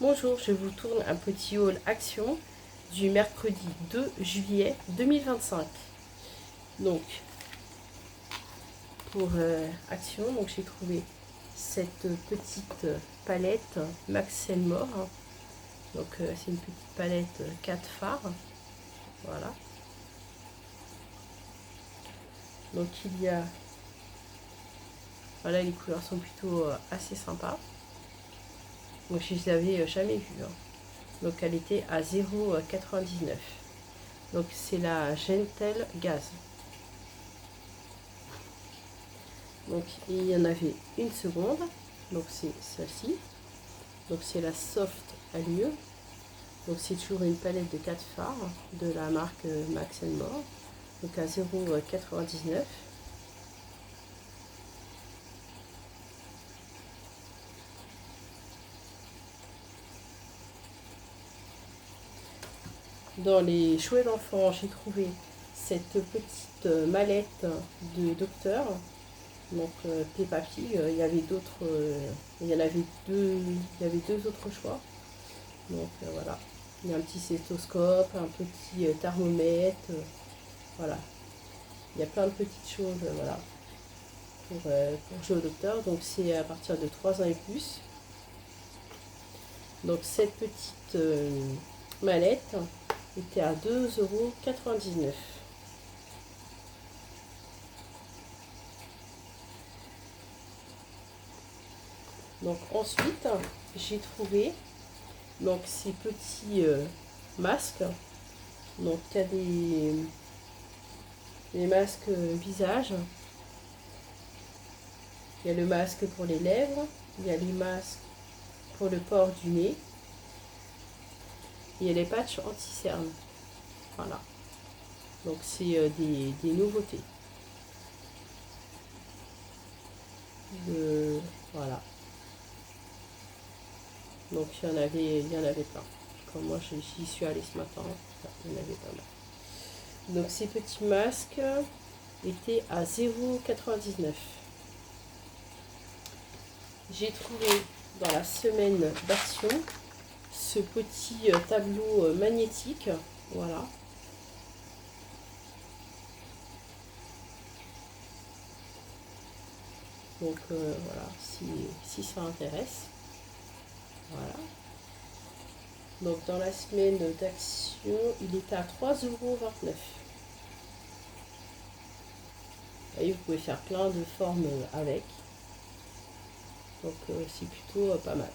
Bonjour, je vous tourne un petit haul action du mercredi 2 juillet 2025. Donc, pour action, donc j'ai trouvé cette petite palette Max More. Donc, c'est une petite palette 4 fards. Voilà. Donc, il y a... Voilà, les couleurs sont plutôt assez sympas. Donc, je les avais jamais vues. Donc, elle était à 0,99. Donc, c'est la Gentle Gaz. Donc, il y en avait une seconde. Donc, c'est celle-ci. Donc, c'est la Soft Allure. Donc, c'est toujours une palette de 4 fards de la marque Max More. Donc, à 0,99. Dans les jouets d'enfants, j'ai trouvé cette petite mallette de docteur. Donc Peppa Pig, il y avait d'autres, il y en avait deux, il y avait deux autres choix. Donc voilà, il y a un petit stéthoscope, un petit thermomètre, voilà. Il y a plein de petites choses, voilà, pour jouer au docteur. Donc c'est à partir de 3 ans et plus. Donc cette petite mallette était à 2,99 €. Donc ensuite, j'ai trouvé donc ces petits masques. Donc il y a des masques visage. Il y a le masque pour les lèvres. Il y a les masques pour le port du nez. Il y a les patchs anti-cerne. Voilà. Donc c'est des nouveautés. Voilà. Donc il y en avait plein. Comme moi j'y suis allée ce matin, il y en avait pas mal. Donc ces petits masques étaient à 0,99 €. J'ai trouvé dans la semaine d'action ce petit tableau magnétique. Voilà. Donc voilà, si ça intéresse. Voilà. Donc dans la semaine d'action, il était à 3,29 €. Et vous pouvez faire plein de formes avec. Donc c'est plutôt pas mal.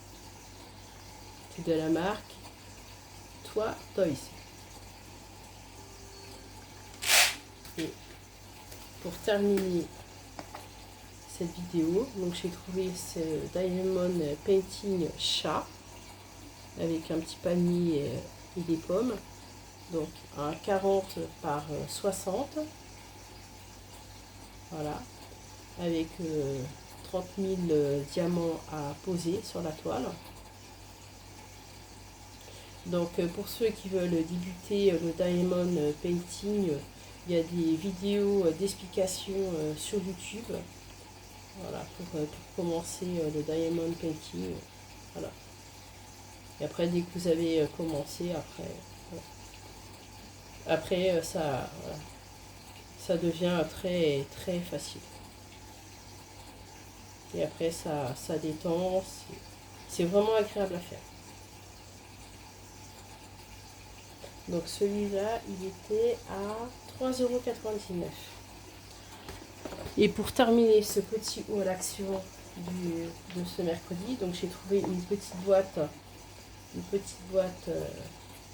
C'est de la marque Toi Toys. Et pour terminer cette vidéo, donc j'ai trouvé ce Diamond Painting chat avec un petit panier et des pommes. Donc un 40 par 60. Voilà. Avec 30 000 diamants à poser sur la toile. Donc pour ceux qui veulent débuter le Diamond Painting, il y a des vidéos d'explication sur YouTube. Voilà, pour commencer le Diamond Painting. Voilà. Et après, dès que vous avez commencé, après ça, voilà, ça devient très très facile. Et après ça détend, c'est vraiment agréable à faire. Donc celui-là, il était à 3,99 €. Et pour terminer ce petit haul action de ce mercredi, donc j'ai trouvé une petite boîte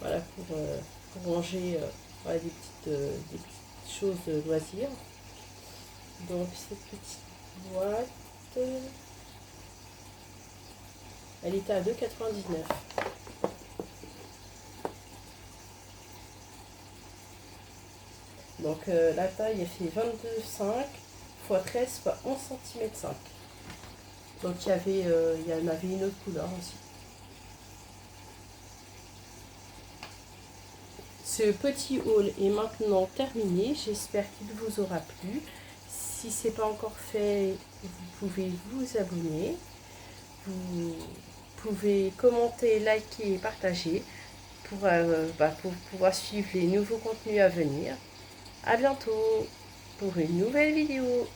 voilà, pour ranger voilà, des petites choses de loisirs. Donc cette petite boîte, elle était à 2,99 €. Donc la taille elle fait 22,5 x 13 x 11 cm 5. Donc il y en avait une autre couleur aussi. Ce petit haul est maintenant terminé. J'espère qu'il vous aura plu. Si ce n'est pas encore fait, vous pouvez vous abonner. Vous pouvez commenter, liker et partager pour pouvoir suivre les nouveaux contenus à venir. À bientôt pour une nouvelle vidéo.